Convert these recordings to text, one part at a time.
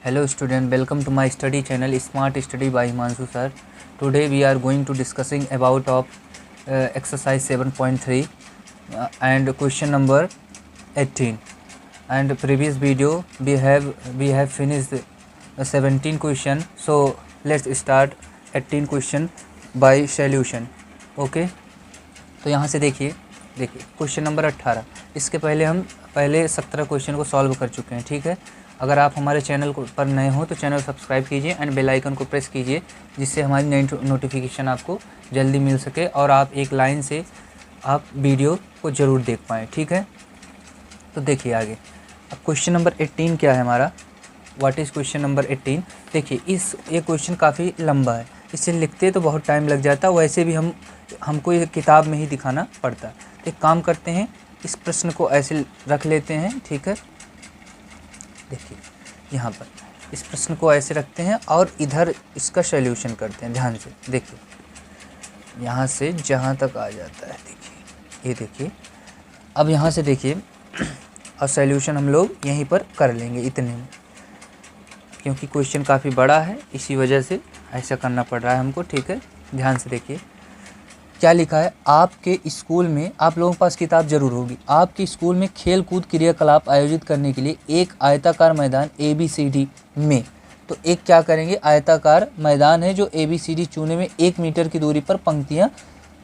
Hello student, welcome to my study channel Smart Study by Himanshu sir. Today we are going to discussing about of exercise 7.3 and question number 18. And previous video we have finished 17 question. So let's start 18 question by solution. Okay. तो यहाँ से देखिए question number 18। इसके पहले हम 17 question को solve कर चुके हैं। ठीक है, अगर आप हमारे चैनल को पर नए हो तो चैनल सब्सक्राइब कीजिए एंड बेल आइकन को प्रेस कीजिए, जिससे हमारी नई नोटिफिकेशन आपको जल्दी मिल सके और आप एक लाइन से आप वीडियो को ज़रूर देख पाएँ। ठीक है, तो देखिए आगे। अब क्वेश्चन नंबर 18 क्या है हमारा, व्हाट इज़ क्वेश्चन नंबर 18। देखिए ये क्वेश्चन काफ़ी लंबा है, इसे लिखते तो बहुत टाइम लग जाता, वैसे भी हमको ये किताब में ही दिखाना पड़ता है। तो एक काम करते हैं, इस प्रश्न को ऐसे रख लेते हैं। ठीक है, देखिए यहाँ पर इस प्रश्न को ऐसे रखते हैं और इधर इसका सॉल्यूशन करते हैं। ध्यान से देखिए, यहाँ से जहाँ तक आ जाता है, देखिए ये देखिए। अब यहाँ से देखिए और सॉल्यूशन हम लोग यहीं पर कर लेंगे इतने में, क्योंकि क्वेश्चन काफ़ी बड़ा है, इसी वजह से ऐसा करना पड़ रहा है हमको। ठीक है, ध्यान से देखिए क्या लिखा है। आपके स्कूल में, आप लोगों के पास किताब जरूर होगी, आपके स्कूल में खेल कूद क्रियाकलाप आयोजित करने के लिए एक आयताकार मैदान ABCD में, तो एक क्या करेंगे, आयताकार मैदान है जो ABCD चूने में 1 मीटर की दूरी पर पंक्तियां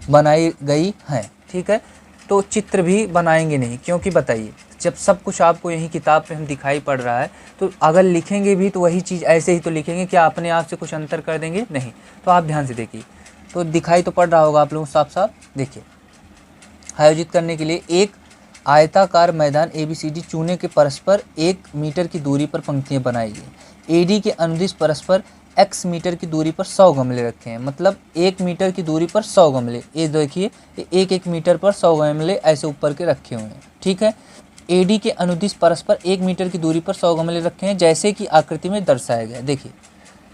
बनाई गई हैं। ठीक है, तो चित्र भी बनाएंगे नहीं, क्योंकि बताइए जब सब कुछ आपको यही किताब पे हम दिखाई पड़ रहा है, तो अगर लिखेंगे भी तो वही चीज़ ऐसे ही तो लिखेंगे, क्या अपने आप से कुछ अंतर कर देंगे? नहीं। तो आप ध्यान से देखिए, तो दिखाई तो पड़ रहा होगा आप लोगों को साफ साफ। देखिए, आयोजित करने के लिए एक आयताकार मैदान ABCD चूने के परस्पर 1 मीटर की दूरी पर पंक्तियां बनाई गई। AD के अनुदिश परस्पर x मीटर की दूरी पर 100 गमले रखे हैं, मतलब 1 मीटर की दूरी पर 100 गमले। ये देखिए 1 मीटर पर 100 गमले ऐसे ऊपर के रखे हुए हैं। ठीक है, AD के अनुदिश परस्पर 1 मीटर की दूरी पर 100 गमले रखे हैं, जैसे कि आकृति में दर्शाया गया। देखिए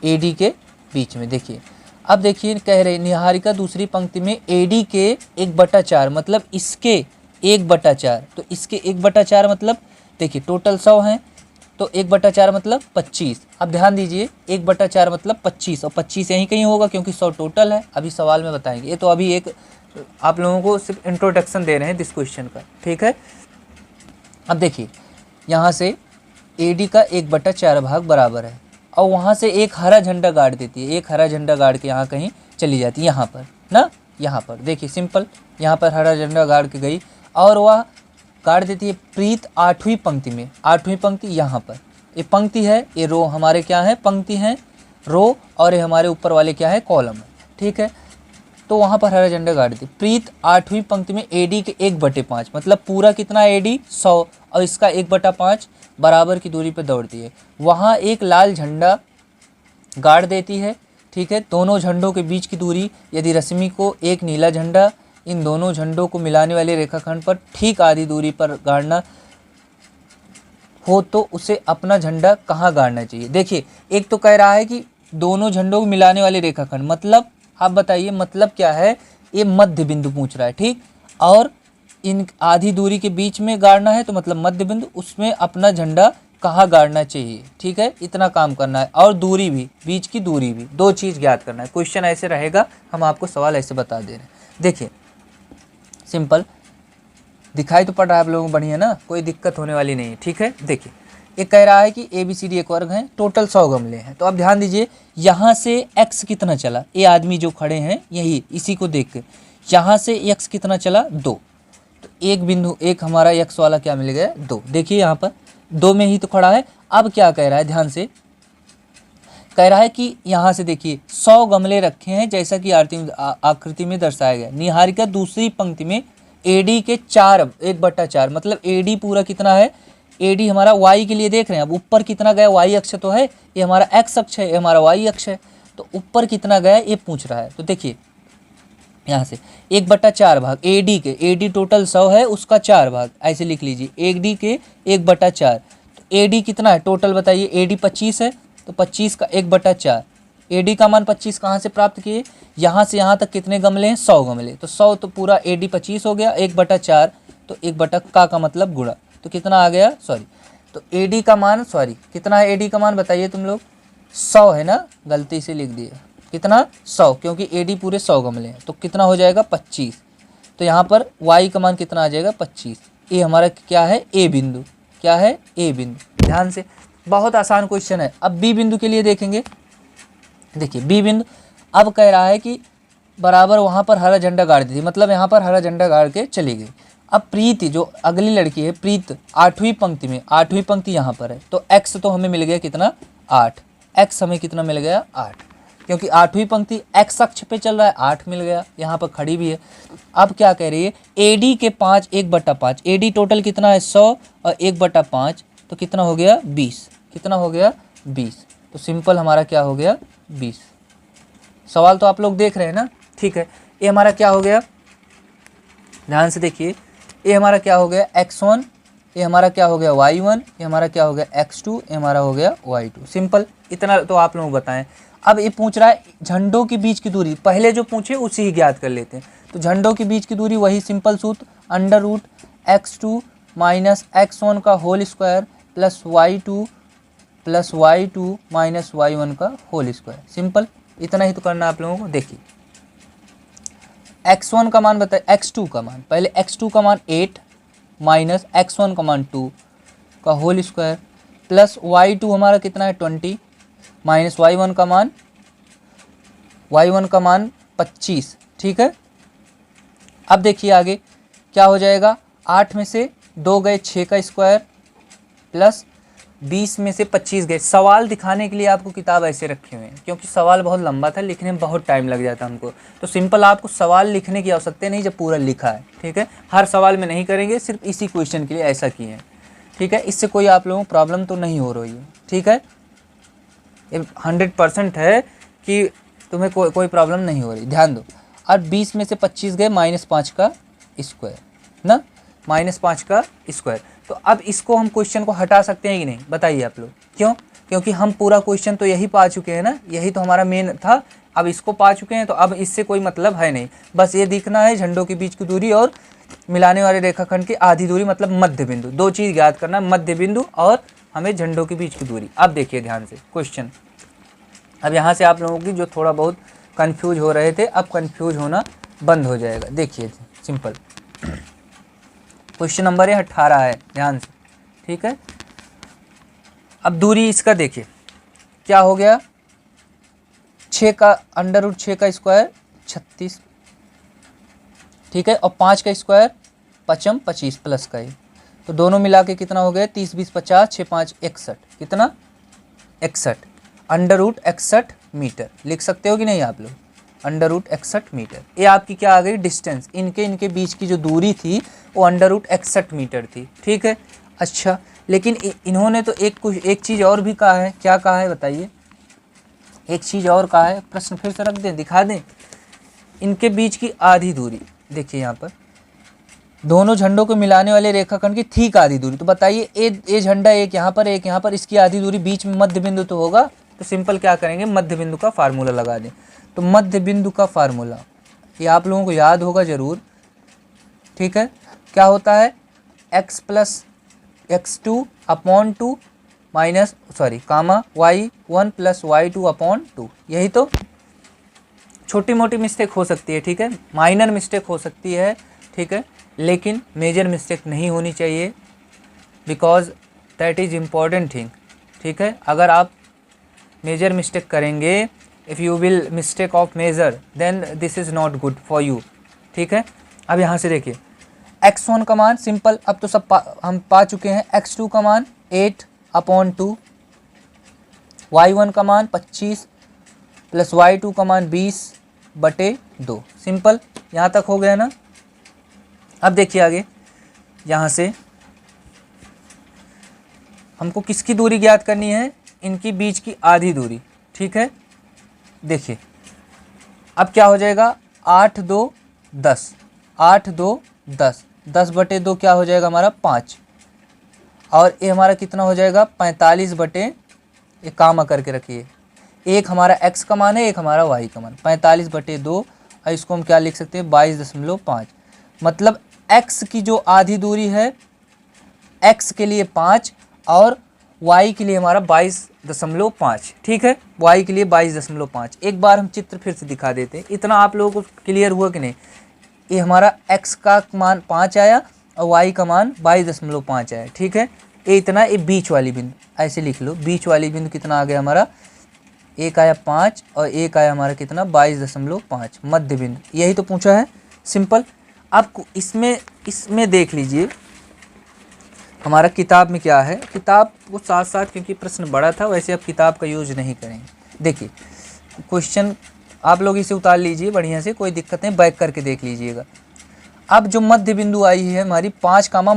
AD के बीच में देखिए। अब देखिए कह रहे निहारिका दूसरी पंक्ति में AD के 1/4, मतलब इसके 1/4, तो इसके 1/4 मतलब देखिए टोटल 100 हैं, तो 1/4 मतलब 25। अब ध्यान दीजिए 1/4 मतलब 25, और 25 यहीं कहीं होगा क्योंकि 100 टोटल है। अभी सवाल में बताएंगे, ये तो अभी एक आप लोगों को सिर्फ इंट्रोडक्शन दे रहे हैं दिस क्वेश्चन का। ठीक है, अब देखिए यहाँ से AD का 1/4 भाग बराबर है, और वहाँ से एक हरा झंडा गाड़ देती है, एक हरा झंडा गाड़ के यहाँ कहीं चली जाती है, यहाँ पर ना, यहाँ पर देखिए सिंपल, यहाँ पर हरा झंडा गाड़ के गई और वह गाड़ देती है प्रीत 8वीं पंक्ति में। 8वीं पंक्ति यहाँ पर, ये पंक्ति है, ये रो हमारे क्या है, पंक्ति है रो, और ये हमारे ऊपर वाले क्या है, कॉलम है। ठीक है, तो वहाँ पर हरा झंडा गाड़ दी। प्रीत 8वीं पंक्ति में AD के 1/5, मतलब पूरा कितना AD 100, और इसका 1/5 बराबर की दूरी पर दौड़ती है। वहाँ एक लाल झंडा गाड़ देती है। ठीक है, दोनों झंडों के बीच की दूरी, यदि रश्मि को एक नीला झंडा इन दोनों झंडों को मिलाने वाले रेखाखंड पर ठीक आधी दूरी पर गाड़ना हो, तो उसे अपना झंडा कहाँ गाड़ना चाहिए। देखिए एक तो कह रहा है कि दोनों झंडों को मिलाने वाले रेखाखंड, मतलब आप बताइए मतलब क्या है, ये मध्य बिंदु पूछ रहा है। ठीक, और इन आधी दूरी के बीच में गाड़ना है, तो मतलब मध्य बिंदु, उसमें अपना झंडा कहाँ गाड़ना चाहिए। ठीक है, इतना काम करना है, और दूरी भी, बीच की दूरी भी, 2 चीज़ ज्ञात करना है। क्वेश्चन ऐसे रहेगा, हम आपको सवाल ऐसे बता दे रहे हैं। देखिए सिंपल दिखाई तो पड़ रहा है आप लोगों को, बढ़िया ना, कोई दिक्कत होने वाली नहीं है। ठीक है, देखिए ये कह रहा है कि ABCD एक वर्ग है, टोटल 100 गमले हैं। तो अब ध्यान दीजिए यहाँ से x कितना चला, ये आदमी जो खड़े हैं यही, इसी को देख के यहाँ से x कितना चला, 2, तो एक बिंदु, एक हमारा x वाला क्या मिल गया, 2। देखिए यहाँ पर 2 में ही तो खड़ा है। अब क्या कह रहा है, ध्यान से कह रहा है कि यहाँ से देखिए 100 गमले रखे हैं, जैसा कि आकृति में दर्शाया गया। निहारिका दूसरी पंक्ति में AD के 1/4, मतलब AD पूरा कितना है, AD हमारा y के लिए देख रहे हैं। अब ऊपर कितना गया, y अक्ष तो है, ये हमारा x अक्ष है, ये हमारा y अक्ष है, तो ऊपर कितना गया ये पूछ रहा है। तो देखिए यहाँ से 1/4 भाग AD टोटल 100 है, उसका 4 भाग ऐसे लिख लीजिए, AD के 1/4। तो AD कितना है टोटल बताइए, AD 25 है, तो 25 का 1/4, AD का मान 25 कहाँ से प्राप्त किए, यहाँ से यहाँ तक कितने गमले हैं, 100 गमले, तो 100 तो पूरा AD 25 हो गया, 1/4, तो 1 का मतलब गुणा, तो कितना आ गया, सॉरी, तो तो AD का मान कितना है, AD का मान बताइए तुम लोग, 100 है ना, गलती से लिख दिया, कितना 100, क्योंकि AD पूरे 100 गमले हैं, तो कितना हो जाएगा 25। तो यहाँ पर y का मान कितना आ जाएगा 25। ये हमारा क्या है, A बिंदु, क्या है, A बिंदु। ध्यान से, बहुत आसान क्वेश्चन है। अब B बिंदु के लिए देखेंगे। देखिए B बिंदु अब कह रहा है कि बराबर वहाँ पर हरा झंडा गाड़ दी थी, मतलब यहाँ पर हरा झंडा गाड़ के चली गई। अब प्रीत जो अगली लड़की है, प्रीत 8वीं पंक्ति में, 8वीं पंक्ति यहाँ पर है, तो x तो हमें मिल गया कितना 8, x हमें कितना मिल गया 8, क्योंकि 8वीं पंक्ति x अक्ष पे चल रहा है, 8 मिल गया, यहाँ पर खड़ी भी है। अब क्या कह रही है, AD के 5 1/5, AD टोटल कितना है 100 और 1/5 तो कितना हो गया 20, कितना हो गया 20। तो सिंपल हमारा क्या हो गया 20। सवाल तो आप लोग देख रहे हैं ना, ठीक है। ये हमारा क्या हो गया, ध्यान से देखिए, ये हमारा क्या हो गया x1, ये हमारा क्या हो गया y1, ये हमारा क्या हो गया x2, ये हमारा हो गया y2। सिंपल, इतना तो आप लोग बताएं। अब ये पूछ रहा है झंडों के बीच की दूरी, पहले जो पूछे उसी ही ज्ञात कर लेते हैं। तो झंडों के बीच की दूरी वही सिंपल सूत्र, √x2 माइनस x1 का whole square plus y2 minus y1 का होल स्क्वायर। सिंपल, इतना ही तो करना आप लोगों को। देखिए x1 का मान बताए, x2 का मान, पहले x2 का मान 8 माइनस x1 का मान 2 का होल स्क्वायर प्लस y2 हमारा कितना है 20 माइनस y1 का मान 25, ठीक है। अब देखिए आगे क्या हो जाएगा, 8 में से 2 गए 6 का स्क्वायर प्लस 20 में से 25 गए। सवाल दिखाने के लिए आपको किताब ऐसे रखे हुए हैं, क्योंकि सवाल बहुत लंबा था, लिखने में बहुत टाइम लग जाता हमको। तो सिंपल आपको सवाल लिखने की आवश्यकता नहीं जब पूरा लिखा है, ठीक है। हर सवाल में नहीं करेंगे, सिर्फ इसी क्वेश्चन के लिए ऐसा किए हैं, ठीक है। इससे कोई आप लोगों को प्रॉब्लम तो नहीं हो रही है, ठीक है। ये 100% है कि तुम्हें कोई प्रॉब्लम नहीं हो रही, ध्यान दो। और 20 में से 25 गए -5 का स्क्वायर ना, -5 का स्क्वायर। तो अब इसको हम क्वेश्चन को हटा सकते हैं कि नहीं, बताइए आप लोग। क्यों, क्योंकि हम पूरा क्वेश्चन तो यही पा चुके हैं ना, यही तो हमारा मेन था। अब इसको पा चुके हैं तो अब इससे कोई मतलब है नहीं, बस ये दिखना है झंडों के बीच की दूरी और मिलाने वाले रेखाखंड की आधी दूरी, मतलब मध्य बिंदु। दो चीज़ याद करना, मध्य बिंदु और हमें झंडों के बीच की दूरी। अब देखिए ध्यान से क्वेश्चन, अब यहाँ से आप लोगों की जो थोड़ा बहुत कंफ्यूज हो रहे थे, अब कंफ्यूज होना बंद हो जाएगा। देखिए सिंपल क्वेश्चन नंबर 18 है, ध्यान से, ठीक है। अब दूरी इसका देखिए क्या हो गया, 6 का √6 का स्क्वायर 36, ठीक है, और 5 का स्क्वायर 5 25 प्लस का ये, तो दोनों मिला के कितना हो गया 30 20 50 6 5 61, कितना 61, √61 मीटर। लिख सकते हो कि नहीं आप लोग, √61 मीटर। ये आपकी क्या आ गई डिस्टेंस, इनके बीच की जो दूरी थी वो √61 मीटर थी, ठीक है। अच्छा, लेकिन इन्होंने तो एक चीज़ और भी कहा है, क्या कहा है बताइए, एक चीज़ और कहा है, प्रश्न फिर से रख दें, दिखा दें। इनके बीच की आधी दूरी देखिए, यहाँ पर दोनों झंडों को मिलाने वाले रेखाखंड की ठीक आधी दूरी। तो बताइए ये झंडा एक यहाँ पर, एक यहाँ पर, इसकी आधी दूरी, बीच में मध्य बिंदु तो होगा। तो सिंपल क्या करेंगे, मध्य बिंदु का फार्मूला लगा दें। तो मध्य बिंदु का फार्मूला ये आप लोगों को याद होगा ज़रूर, ठीक है। क्या होता है, x + x2/2 minus y1 + y2/2। यही तो छोटी मोटी मिस्टेक हो सकती है, ठीक है, माइनर मिस्टेक हो सकती है, ठीक है, लेकिन मेजर मिस्टेक नहीं होनी चाहिए, because that is important thing, ठीक है। अगर आप मेजर मिस्टेक करेंगे, if you will mistake of major, then this is not good for you, ठीक है। अब यहाँ से देखिए x1 का मान सिंपल, अब तो सब हम पा चुके हैं। x2 का मान 8/2, y1 का मान 25 प्लस y2 का मान 20/2। सिंपल, यहाँ तक हो गया ना। अब देखिए आगे, यहाँ से हमको किसकी दूरी ज्ञात करनी है, इनकी बीच की आधी दूरी, ठीक है। देखिए अब क्या हो जाएगा, 8 2 10, 8 2 10, 10/2 क्या हो जाएगा हमारा 5, और ये हमारा कितना हो जाएगा 45/, ये कामा करके रखिए, एक हमारा x का मान है, एक हमारा y का मान, 45/2, और इसको हम क्या लिख सकते हैं 22.5। मतलब x की जो आधी दूरी है, x के लिए 5 और y के लिए हमारा 22.5, ठीक है, y के लिए 22.5। एक बार हम चित्र फिर से दिखा देते हैं। इतना आप लोगों को क्लियर हुआ कि नहीं? ये हमारा x का मान 5 आया और y का मान 22.5 आया, ठीक है। ये इतना, ये बीच वाली बिंदु ऐसे लिख लो, बीच वाली बिंदु कितना आ गया हमारा, एक आया 5 और एक आया हमारा कितना 22.5, मध्य बिंदु। यही तो पूछा है, सिंपल। आपको इसमें देख लीजिए हमारा किताब में क्या है। किताब को साथ साथ, क्योंकि प्रश्न बड़ा था, वैसे अब किताब का यूज नहीं करेंगे। देखिए क्वेश्चन आप लोग इसे उतार लीजिए बढ़िया से, कोई दिक्कत नहीं, बैक करके देख लीजिएगा। अब जो मध्य बिंदु आई है हमारी 5 कामा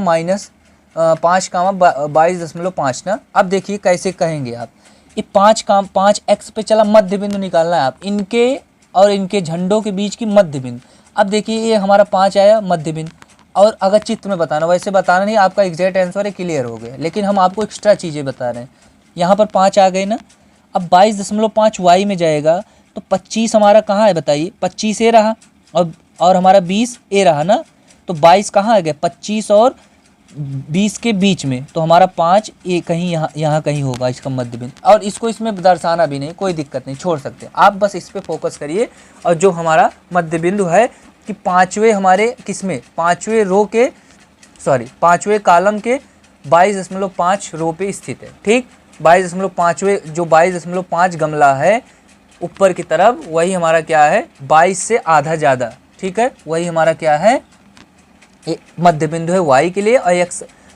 22.5 ना, अब देखिए कैसे कहेंगे आप। ये 5x पे चला, मध्य बिंदु निकालना है आप, इनके और इनके झंडों के बीच की मध्य बिंदु। अब देखिए ये हमारा 5 आया मध्य बिंदु, और अगर चित्र में बताना, वैसे बताना नहीं, आपका एग्जैक्ट आंसर है, क्लियर हो गया, लेकिन हम आपको एक्स्ट्रा चीज़ें बता रहे हैं। यहाँ पर 5 आ गए ना, अब 22.5 y में जाएगा तो 25 हमारा कहाँ है बताइए, 25 ए रहा और हमारा 20 ए रहा ना, तो 22 कहाँ आ गया, 25 और 20 के बीच में, तो हमारा 5 ये कहीं यहाँ कहीं होगा इसका मध्य बिंदु। और इसको इसमें दर्शाना भी नहीं, कोई दिक्कत नहीं, छोड़ सकते आप, बस इस पे फोकस करिए। और जो हमारा मध्य बिंदु है कि 5वें हमारे किसमें, 5वें रो के, सॉरी 5वें कॉलम के 22.5 रो पे स्थित है, ठीक। 22.5वें जो 22.5 गमला है ऊपर की तरफ, वही हमारा क्या है, 22 से आधा ज़्यादा, ठीक है, वही हमारा क्या है, मध्य बिंदु है y के लिए, और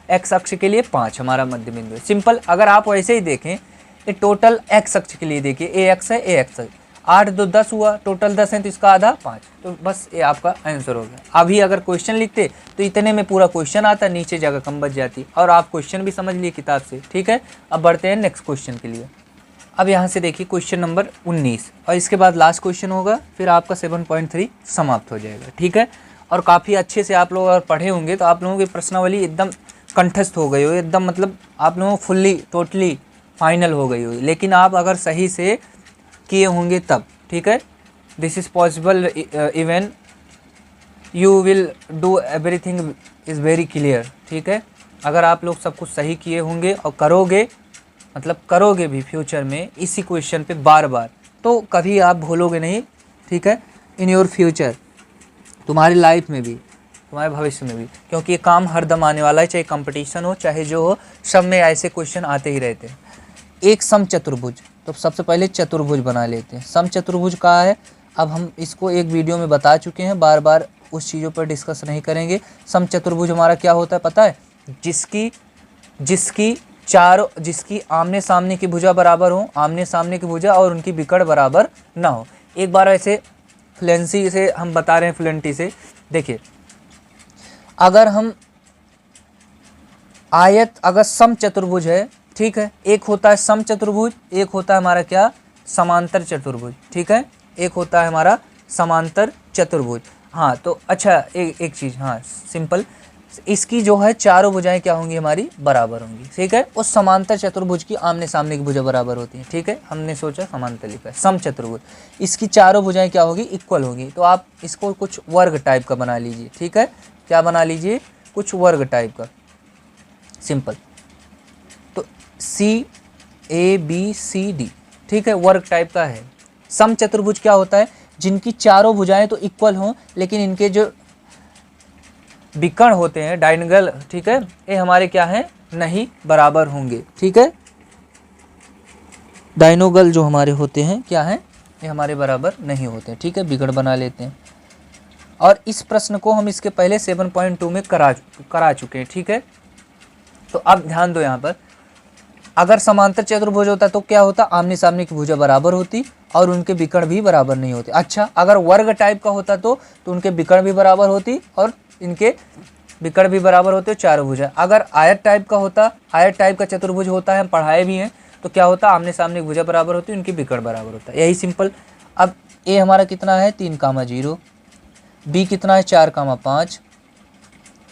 x अक्ष के लिए 5 हमारा मध्य बिंदु है। सिंपल। अगर आप वैसे ही देखें, ये टोटल x अक्ष के लिए देखिए, ax है, ax है, 8 2 10 हुआ, टोटल 10 है तो इसका आधा 5, तो बस ये आपका आंसर हो गया। अभी अगर क्वेश्चन लिखते तो इतने में पूरा क्वेश्चन आता, नीचे जगह कम बच जाती, और आप क्वेश्चन भी समझ लिए किताब से, ठीक है। अब बढ़ते हैं नेक्स्ट क्वेश्चन के लिए। अब यहाँ से देखिए क्वेश्चन नंबर 19, और इसके बाद लास्ट क्वेश्चन होगा, फिर आपका 7.3 समाप्त हो जाएगा, ठीक है। और काफ़ी अच्छे से आप लोग अगर पढ़े होंगे तो आप लोगों की प्रश्नावली एकदम कंठस्थ हो गई हो, एकदम मतलब आप लोगों फुल्ली टोटली फाइनल हो गई हो, लेकिन आप अगर सही से किए होंगे तब, ठीक है। This is possible even you will do everything is very clear, ठीक है। अगर आप लोग सब कुछ सही किए होंगे और करोगे, मतलब करोगे भी फ्यूचर में इसी क्वेश्चन पे बार बार, तो कभी आप भूलोगे नहीं, ठीक है, इन योर फ्यूचर, तुम्हारी लाइफ में भी, तुम्हारे भविष्य में भी, क्योंकि ये काम हर दम आने वाला है, चाहे कंपटीशन हो चाहे जो हो, सब में ऐसे क्वेश्चन आते ही रहते हैं। एक समचतुर्भुज, तो सबसे पहले चतुर्भुज बना लेते हैं। समचतुर्भुज कहाँ है, अब हम इसको एक वीडियो में बता चुके हैं, बार बार उस चीज़ों पर डिस्कस नहीं करेंगे। समचतुर्भुज हमारा क्या होता है पता है, जिसकी आमने सामने की भुजा बराबर हो, आमने सामने की भुजा और उनकी विकर्ण बराबर ना हो। एक बार ऐसे फ्लुएंसी से हम बता रहे हैं, फ्लुएंटी से देखिए, अगर हम आयत, अगर समचतुर्भुज है, ठीक है, एक होता है समचतुर्भुज, एक होता है हमारा क्या, समांतर चतुर्भुज, ठीक है, एक होता है हमारा समांतर चतुर्भुज। हाँ तो अच्छा एक चीज़, हाँ सिंपल, इसकी जो है चारों भुजाएं क्या होंगी, हमारी बराबर होंगी, ठीक है। उस समांतर चतुर्भुज की आमने सामने की भुजा बराबर होती है, ठीक है, हमने सोचा समांतर लिखा है, समचतुर्भुज, इसकी चारों भुजाएं क्या होगी, इक्वल होगी। तो आप इसको कुछ वर्ग टाइप का बना लीजिए, ठीक है, क्या बना लीजिए, कुछ वर्ग टाइप का, सिंपल। तो CABCD, ठीक है, वर्ग टाइप का है। समचतुर्भुज क्या होता है, जिनकी चारों भुजाएं तो इक्वल हों, लेकिन इनके जो विकर्ण होते हैं, डायगोनल, ठीक है, ये हमारे क्या हैं, नहीं बराबर होंगे, ठीक है। डायगोनल जो हमारे होते हैं क्या हैं, ये हमारे बराबर नहीं होते हैं, ठीक है, विकर्ण बना लेते हैं। और इस प्रश्न को हम इसके पहले 7.2 में करा चुके हैं, ठीक है। तो अब ध्यान दो, यहाँ पर अगर समांतर चतुर्भुज होता तो क्या होता, आमने सामने की भुजा बराबर होती और उनके विकर्ण भी बराबर नहीं होते। अच्छा, अगर वर्ग टाइप का होता तो उनके विकर्ण भी बराबर होती और इनके विकर्ण भी बराबर होते, चारों भुजा। अगर आयत टाइप का होता, आयत टाइप का चतुर्भुज होता है, हम पढ़ाए भी हैं, तो क्या होता, आमने सामने की भुजा बराबर होती, उनकी विकर्ण बराबर होता है, यही सिंपल। अब ए हमारा कितना है, 3, 0, बी कितना है, 4, 5,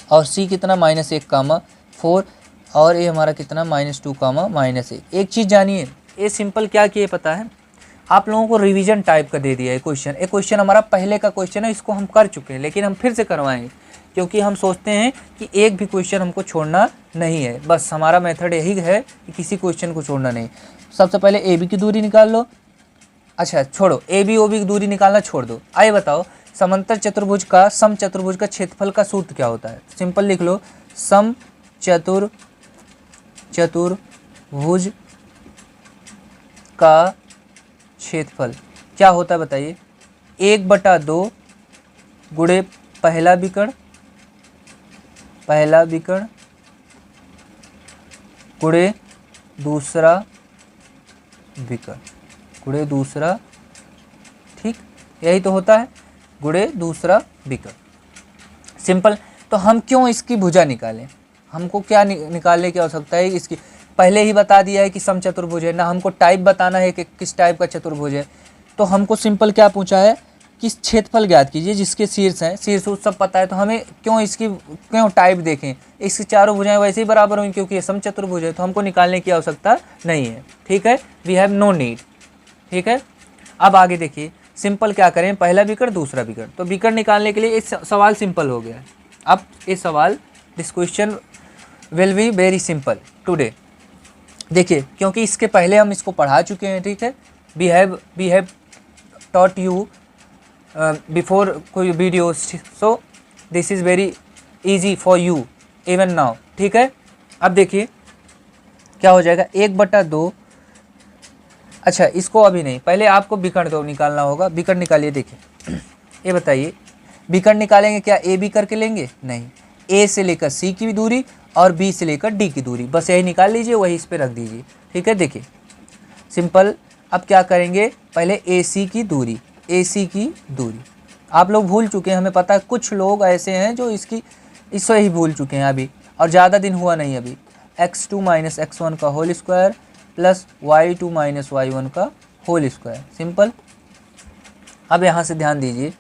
और सी कितना, -1, 4, और ये हमारा कितना, -2, -1। एक चीज़ जानिए, ये सिंपल क्या किए पता है, आप लोगों को रिवीजन टाइप का दे दिया है क्वेश्चन। एक क्वेश्चन हमारा पहले का क्वेश्चन है, इसको हम कर चुके हैं, लेकिन हम फिर से करवाएंगे, क्योंकि हम सोचते हैं कि एक भी क्वेश्चन हमको छोड़ना नहीं है, बस हमारा मेथड यही है कि किसी क्वेश्चन को छोड़ना नहीं। सबसे पहले ए बी की दूरी निकाल लो। अच्छा छोड़ो, ए बी ओ बी की दूरी निकालना छोड़ दो। आइए बताओ, समांतर चतुर्भुज का सम चतुर्भुज का क्षेत्रफल का सूत्र क्या होता है? सिंपल लिख लो, सम चतुर्भुज का क्षेत्रफल क्या होता है बताइए? 1/2 गुणे पहला विकर्ण गुणे दूसरा विकर्ण, ठीक, यही तो होता है, गुणे दूसरा विकर्ण। सिंपल। तो हम क्यों इसकी भुजा निकालें? हमको क्या निकालने की आवश्यकता है? इसकी पहले ही बता दिया है कि समचतुर्भुज है ना, हमको टाइप बताना है कि किस टाइप का चतुर्भुज है। तो हमको सिंपल क्या पूछा है कि क्षेत्रफल ज्ञात कीजिए जिसके शीर्ष हैं, शीर्ष सब पता है, तो हमें क्यों टाइप देखें? इसकी चारों भुजाएं वैसे ही बराबर होंगी क्योंकि ये समचतुर्भुज है, तो हमको निकालने की आवश्यकता नहीं है। ठीक है, वी हैव नो नीड। ठीक है, अब आगे देखिए, सिंपल क्या करें, पहला विकर्ण दूसरा विकर्ण। तो विकर्ण निकालने के लिए इस सवाल सिंपल हो गया है। अब ये सवाल, this question will be very simple today. देखिए, क्योंकि इसके पहले हम इसको पढ़ा चुके हैं। ठीक है, we have taught you before कोई videos, so this is very easy for you even now. ठीक है, अब देखिए क्या हो जाएगा, 1/2। अच्छा, इसको अभी नहीं, पहले आपको विकर्ण तो निकालना होगा। विकर्ण निकालिए। देखिए, ये बताइए, विकर्ण निकालेंगे क्या ए बी करके लेंगे? नहीं, ए से लेकर सी की दूरी और बी से लेकर डी की दूरी, बस यही निकाल लीजिए, वही इस पर रख दीजिए। ठीक है, देखिए सिंपल। अब क्या करेंगे, पहले ए सी की दूरी, आप लोग भूल चुके हैं, हमें पता है। कुछ लोग ऐसे हैं जो इससे ही भूल चुके हैं अभी, और ज़्यादा दिन हुआ नहीं अभी। x2 - x1 का whole square plus y2 - y1 का होल स्क्वायर। सिंपल। अब यहाँ से ध्यान दीजिए,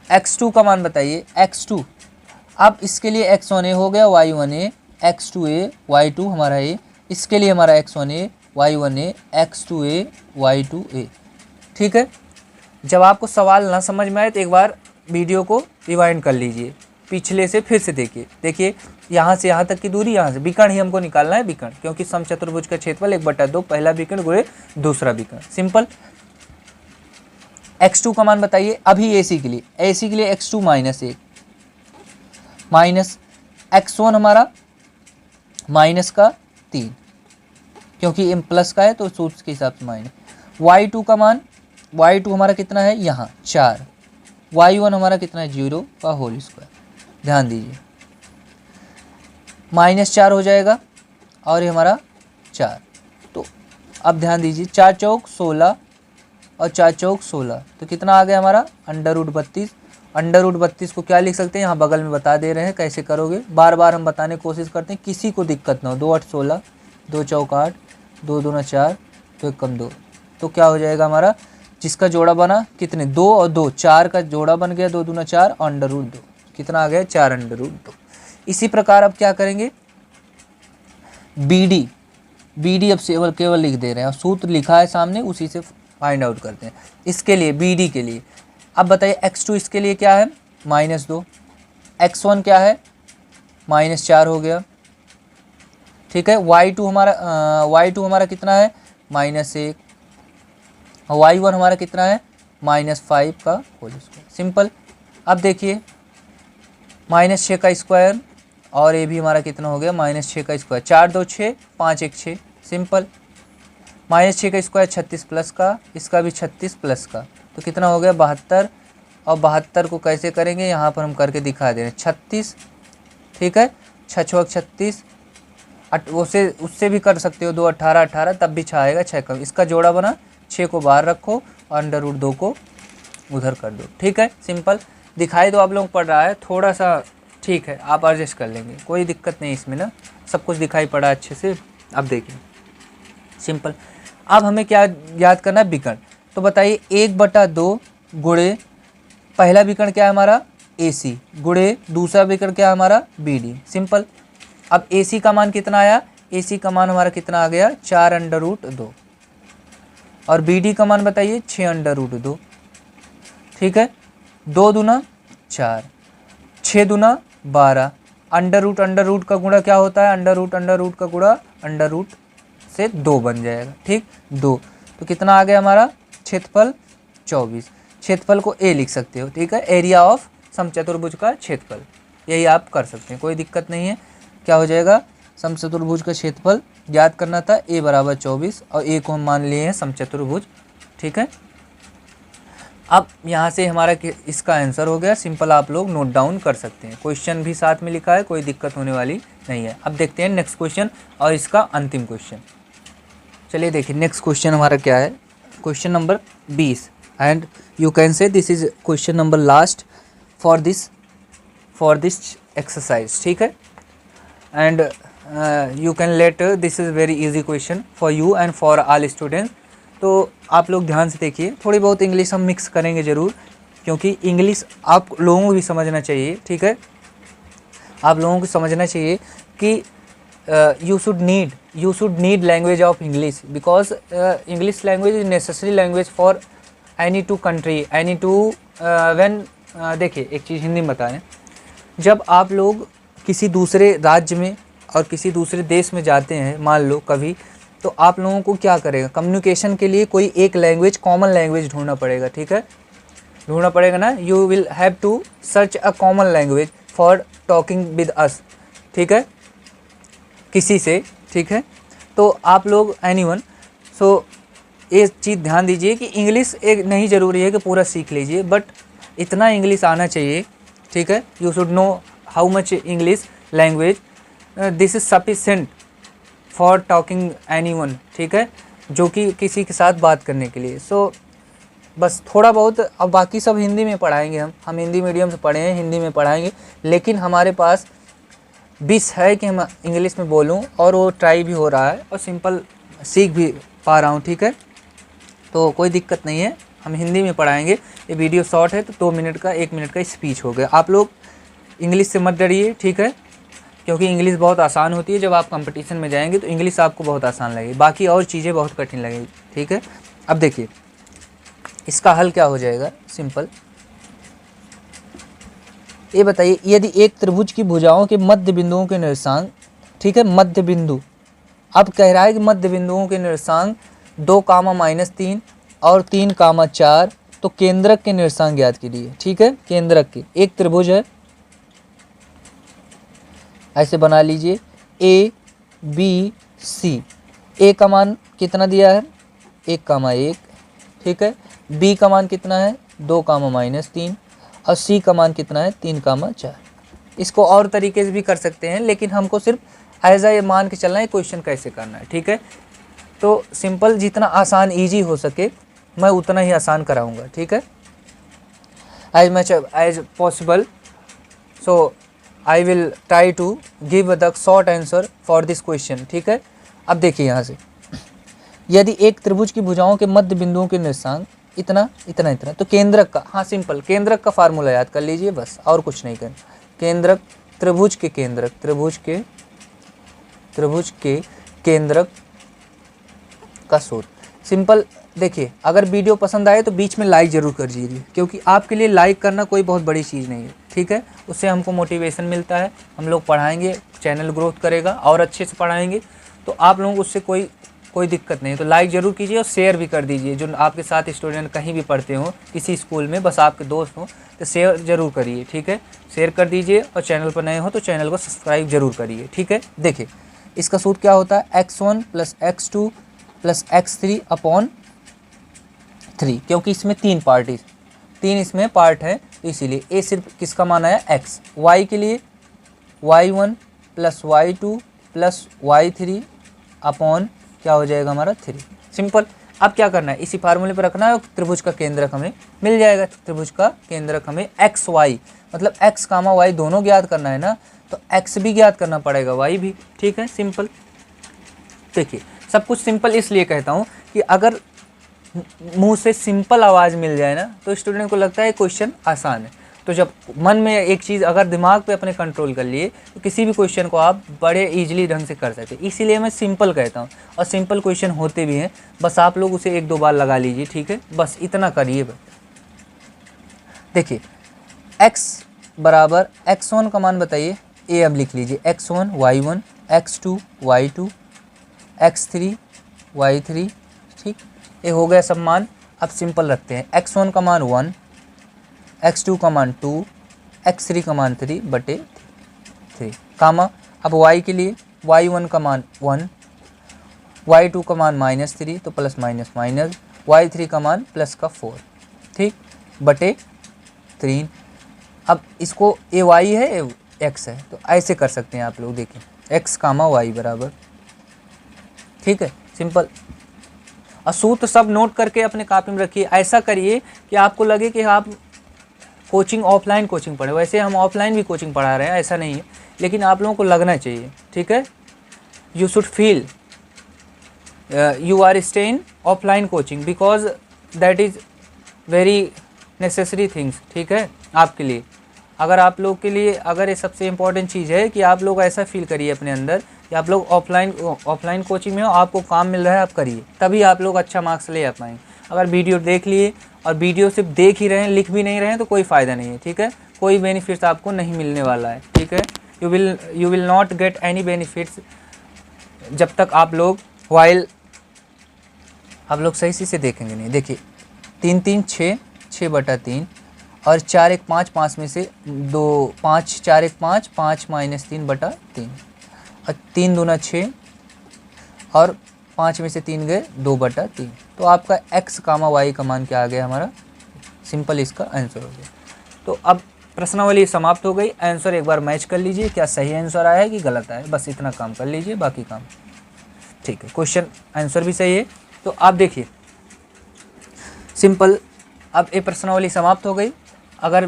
x2 का मान बताइए, x2। अब इसके लिए x1a हो गया, y1a, x2a, y2 हमारा a, इसके लिए हमारा x1a, y1a, x2a, y2a। ठीक है, जब आपको सवाल ना समझ में आए तो एक बार वीडियो को रिवाइंड कर लीजिए, पिछले से फिर से देखिए यहाँ से यहाँ तक की दूरी, यहाँ से विकर्ण ही हमको निकालना है, विकर्ण, क्योंकि समचतुर्भुज का क्षेत्रफल 1/2 पहला विकर्ण गुणे दूसरा विकर्ण। सिंपल। x2 का मान बताइए अभी AC के लिए x2 - 1 माइनस x1 हमारा -3, क्योंकि m प्लस का है तो सूत्र के हिसाब से माइनस। y2 का मान, y2 हमारा कितना है यहाँ 4, y1 हमारा कितना है 0 का होल स्क्वायर। ध्यान दीजिए, -4 हो जाएगा और ये हमारा 4। तो अब ध्यान दीजिए, 4 चौक 16 और 4 चौक 16, तो कितना आ गया हमारा √32। √32 को क्या लिख सकते हैं, यहाँ बगल में बता दे रहे हैं कैसे करोगे, बार बार हम बताने की कोशिश करते हैं, किसी को दिक्कत ना हो। 2 8 16, 2 चौक 8, 2 दूना 4, 2 1 2, तो क्या हो जाएगा हमारा, जिसका जोड़ा बना कितने, 2 और 2, 4 का जोड़ा बन गया, 2 दूना 4 और √2, कितना आ गया 4 √2। इसी प्रकार अब क्या करेंगे, BD अब केवल लिख दे रहे हैं, सूत्र लिखा है सामने, उसी से फाइंड आउट करते हैं। इसके लिए BD के लिए अब बताइए, x2 इसके लिए क्या है -2, x1 क्या है -4 हो गया। ठीक है, y2 हमारा कितना है -1, और y1 हमारा कितना है -5 का होल स्क्वायर। सिंपल। अब देखिए, -6 का स्क्वायर, और ये भी हमारा कितना हो गया -6 का स्क्वायर, 4 2 6, 5 1 6। सिंपल। -6 का स्क्वायर 36 प्लस का, इसका भी 36 प्लस का, तो कितना हो गया 72। और 72 को कैसे करेंगे, यहाँ पर हम करके दिखा दे रहे हैं, 36। ठीक है, 6 6 36, उससे भी कर सकते हो, 2 18 18, तब भी 6 आएगा, 6 कम, इसका जोड़ा बना, 6 को बाहर रखो और √2 को उधर कर दो। ठीक है, सिंपल। दिखाई तो आप लोग पड़ रहा है थोड़ा सा, ठीक है, आप एडजस्ट कर लेंगे, कोई दिक्कत नहीं इसमें ना, सब कुछ दिखाई पड़ा अच्छे से। अब देखिए सिंपल, अब हमें क्या याद करना है, विकर्ण। तो बताइए 1/2 गुणे पहला विकर्ण क्या है हमारा AC, गुणे दूसरा विकर्ण क्या है हमारा BD। सिंपल। अब AC का मान कितना आया, AC का मान हमारा कितना आ गया 4 √2, और BD का मान बताइए 6 √2। ठीक है, 2 दूना 4, 6 दूना 12, अंडर रूट का गुणा क्या होता है, अंडर रूट का गुणा अंडर रूट से 2 बन जाएगा, ठीक 2। तो कितना आ गया हमारा क्षेत्रफल 24। क्षेत्रफल को ए लिख सकते हो, ठीक है, एरिया ऑफ समचतुर्भुज का क्षेत्रफल, यही आप कर सकते हैं, कोई दिक्कत नहीं है। क्या हो जाएगा, समचतुर्भुज का क्षेत्रफल याद करना था, ए बराबर 24 और ए को हम मान लिए हैं समचतुर्भुज, ठीक है। अब यहाँ से हमारा इसका आंसर हो गया, सिंपल आप लोग नोट डाउन कर सकते हैं, क्वेश्चन भी साथ में लिखा है, कोई दिक्कत होने वाली नहीं है। अब देखते हैं नेक्स्ट क्वेश्चन और इसका अंतिम क्वेश्चन। चलिए देखिए नेक्स्ट क्वेश्चन हमारा क्या है, question number 20 and you can say this is question number last for this exercise, ठीक है। And you can let this is very easy question for you and for all students. तो आप लोग ध्यान से देखिए, थोड़ी बहुत इंग्लिश हम मिक्स करेंगे ज़रूर, क्योंकि इंग्लिश आप लोगों को भी समझना चाहिए, ठीक है। आप लोगों को समझना चाहिए कि you should need language of English, because English language is necessary language for any two country, any two when. देखिए एक चीज़ हिंदी में बता रहे हैं, जब आप लोग किसी दूसरे राज्य में और किसी दूसरे देश में जाते हैं, मान लो कभी, तो आप लोगों को क्या करेगा, कम्युनिकेशन के लिए कोई एक लैंग्वेज, कॉमन लैंग्वेज ढूंढना पड़ेगा, ठीक है, ढूंढना पड़ेगा ना। You will have to search a common language for talking with us, ठीक है, किसी से, ठीक है। तो आप लोग एनीवन, सो ये चीज़ ध्यान दीजिए कि इंग्लिश एक नहीं ज़रूरी है कि पूरा सीख लीजिए, बट इतना इंग्लिश आना चाहिए, ठीक है। You should know how much English language, this is sufficient for talking anyone, ठीक है, जो कि किसी के साथ बात करने के लिए। सो बस थोड़ा बहुत, अब बाकी सब हिंदी में पढ़ाएंगे, हम हिंदी मीडियम से पढ़े हैं, हिंदी में पढ़ाएंगे, लेकिन हमारे पास विश है कि हम इंग्लिश में बोलूं, और वो ट्राई भी हो रहा है और सिंपल सीख भी पा रहा हूं, ठीक है। तो कोई दिक्कत नहीं है, हम हिंदी में पढ़ाएंगे। ये वीडियो शॉर्ट है तो 2 मिनट का 1 मिनट का स्पीच हो गया। आप लोग इंग्लिश से मत डरिए, ठीक है, क्योंकि इंग्लिश बहुत आसान होती है। जब आप कंपटीशन में जाएंगे तो इंग्लिश आपको बहुत आसान लगेगी, बाकी और चीज़ें बहुत कठिन लगेगी, ठीक है। अब देखिए इसका हल क्या हो जाएगा, सिंपल ये बताइए, यदि एक त्रिभुज की भुजाओं के मध्य बिंदुओं के निर्देशांक, ठीक है, मध्य बिंदु, अब कह रहा है कि मध्य बिंदुओं के निर्देशांक 2, -3 और 3, 4, तो केंद्रक के निर्देशांक ज्ञात कीजिए, ठीक है। केंद्रक के, एक त्रिभुज है, ऐसे बना लीजिए ए बी सी, ए का मान कितना दिया है 1, 1, ठीक है, बी का मान कितना है 2, -3 और सी का मान कितना है 3, 4। इसको और तरीके से भी कर सकते हैं, लेकिन हमको सिर्फ एज ये मान के चलना है क्वेश्चन कैसे करना है, ठीक है। तो सिंपल, जितना आसान ईजी हो सके मैं उतना ही आसान कराऊंगा, ठीक है, as much as possible. So I will try to give the short answer for this question, ठीक है। अब देखिए यहाँ से, यदि एक त्रिभुज की भुजाओं के मध्य बिंदुओं के निर्देशांक इतना इतना इतना, तो केंद्रक का, हाँ सिंपल, केंद्रक का फार्मूला याद कर लीजिए बस, और कुछ नहीं करना। केंद्रक, त्रिभुज के केंद्रक, त्रिभुज के केंद्रक का सूत्र, सिंपल। देखिए अगर वीडियो पसंद आए तो बीच में लाइक ज़रूर कर दीजिए, क्योंकि आपके लिए लाइक करना कोई बहुत बड़ी चीज़ नहीं है, ठीक है। उससे हमको मोटिवेशन मिलता है, हम लोग पढ़ाएंगे, चैनल ग्रोथ करेगा और अच्छे से पढ़ाएंगे, तो आप लोगों को उससे कोई दिक्कत नहीं है। तो लाइक ज़रूर कीजिए और शेयर भी कर दीजिए, जो आपके साथ स्टूडेंट कहीं भी पढ़ते हो, किसी स्कूल में, बस आपके दोस्त हो तो शेयर ज़रूर करिए, ठीक है, शेयर कर दीजिए। और चैनल पर नए हो तो चैनल को सब्सक्राइब जरूर करिए, ठीक है। देखिए इसका सूत्र क्या होता है, x1 + x2 + x3 / 3, क्योंकि इसमें 3 पार्ट, 3 इसमें पार्ट है, तो इसीलिए ए सिर्फ किसका मान आया x, y के लिए y1 + y2 + y3 / क्या हो जाएगा हमारा 3, सिंपल। अब क्या करना है, इसी फार्मूले पर रखना है और त्रिभुज का केंद्रक हमें मिल जाएगा। त्रिभुज का केंद्रक हमें x y, मतलब x, y दोनों ज्ञात करना है ना, तो x भी ज्ञात करना पड़ेगा, y भी, ठीक है, सिंपल। देखिए सब कुछ सिंपल इसलिए कहता हूँ कि अगर मुंह से सिंपल आवाज़ मिल जाए ना तो स्टूडेंट को लगता है क्वेश्चन आसान है। तो जब मन में एक चीज़ अगर दिमाग पे अपने कंट्रोल कर लिए तो किसी भी क्वेश्चन को आप बड़े इजीली ढंग से कर सकते हैं, इसीलिए मैं सिंपल कहता हूँ। और सिंपल क्वेश्चन होते भी हैं, बस आप लोग उसे 1-2 बार लगा लीजिए, ठीक है, बस इतना करिए। देखिए x बराबर x1 का मान बताइए, ए अब लिख लीजिए x1 y1, x2 y2, x3 y3, ठीक। ये हो गया सब मान। अब सिंपल रखते हैं, x1 का मान 1, x2 का मान 2, x3 का मान 3/3, कामा। अब y के लिए y1 का मान 1, y2 का मान -3 तो प्लस माइनस माइनस, y3 का मान प्लस का 4, ठीक, बटे 3। अब इसको ए वाई है ए एक्स है, तो ऐसे कर सकते हैं आप लोग, देखिए x कामा वाई बराबर, ठीक है, सिंपल। और सूत्र सब नोट करके अपने कॉपी में रखिए। ऐसा करिए कि आपको लगे कि आप कोचिंग ऑफलाइन कोचिंग पढ़े, वैसे हम ऑफलाइन भी कोचिंग पढ़ा रहे हैं, ऐसा नहीं है, लेकिन आप लोगों को लगना चाहिए, ठीक है। You should feel you are staying offline coaching because that is very necessary things, ठीक है, आपके लिए। अगर आप लोग के लिए अगर ये सबसे इम्पॉर्टेंट चीज़ है कि आप लोग ऐसा फील करिए अपने अंदर कि आप लोग ऑफलाइन कोचिंग में हो, आपको काम मिल रहा है, आप करिए, तभी आप लोग अच्छा मार्क्स ले आ पाएंगे। अगर वीडियो देख लिए और वीडियो सिर्फ देख ही रहे हैं, लिख भी नहीं रहे हैं, तो कोई फ़ायदा नहीं है, ठीक है, कोई बेनिफिट्स आपको नहीं मिलने वाला है, ठीक है। You will not get any benefits जब तक आप लोग आप लोग सही से देखेंगे नहीं। देखिए 3 3 6, 6/3 और 4 1 5, 5 में से 2, 5 4 1 5, 5 - 3/3 और 3 दूना 6 और 5 में से 3 गए 2/3। तो आपका x कामा y का मान क्या आ गया हमारा, सिंपल इसका आंसर हो गया। तो अब प्रश्नावली समाप्त हो गई। आंसर एक बार मैच कर लीजिए, क्या सही आंसर आया है कि गलत आया है, बस इतना काम कर लीजिए, बाकी काम ठीक है। क्वेश्चन आंसर भी सही है। तो आप देखिए सिंपल, अब ये प्रश्नावली समाप्त हो गई, अगर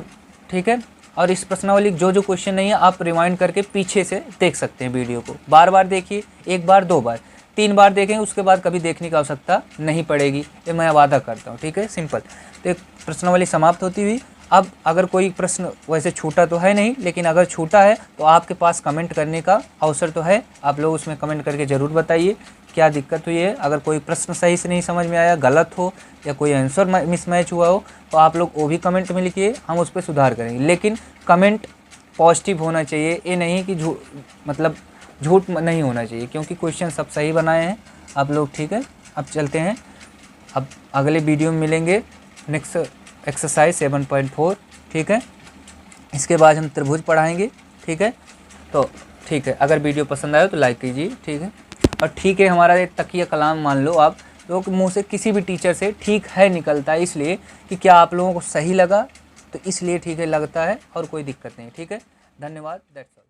ठीक है। और इस प्रश्नावली जो जो क्वेश्चन नहीं है आप रिवाइंड करके पीछे से देख सकते हैं, वीडियो को बार बार देखिए, 1 बार 2 बार 3 बार देखें, उसके बाद कभी देखने की आवश्यकता नहीं पड़ेगी, ये मैं वादा करता हूँ, ठीक है, सिंपल। तो एक प्रश्नावली समाप्त होती हुई। अब अगर कोई प्रश्न वैसे छूटा तो है नहीं, लेकिन अगर छूटा है तो आपके पास कमेंट करने का अवसर तो है, आप लोग उसमें कमेंट करके ज़रूर बताइए क्या दिक्कत हुई है। अगर कोई प्रश्न सही से नहीं समझ में आया, गलत हो या कोई आंसर मिसमैच हुआ हो, तो आप लोग वो भी कमेंट में लिखिए, हम उस पर सुधार करेंगे। लेकिन कमेंट पॉजिटिव होना चाहिए, ये नहीं कि झूठ नहीं होना चाहिए, क्योंकि क्वेश्चन सब सही बनाए हैं आप लोग, ठीक है। अब चलते हैं, अब अगले वीडियो में मिलेंगे, नेक्स्ट एक्सरसाइज 7.4, ठीक है। इसके बाद हम त्रिभुज पढ़ाएंगे, ठीक है। तो ठीक है, अगर वीडियो पसंद आए तो लाइक कीजिए, ठीक है। और ठीक है, हमारा एक तकिया कलाम मान लो आप लोग मुँह से, किसी भी टीचर से ठीक है निकलता है, इसलिए कि क्या आप लोगों को सही लगा, तो इसलिए ठीक है लगता है, और कोई दिक्कत नहीं, ठीक है। धन्यवाद, दैट्स ऑल।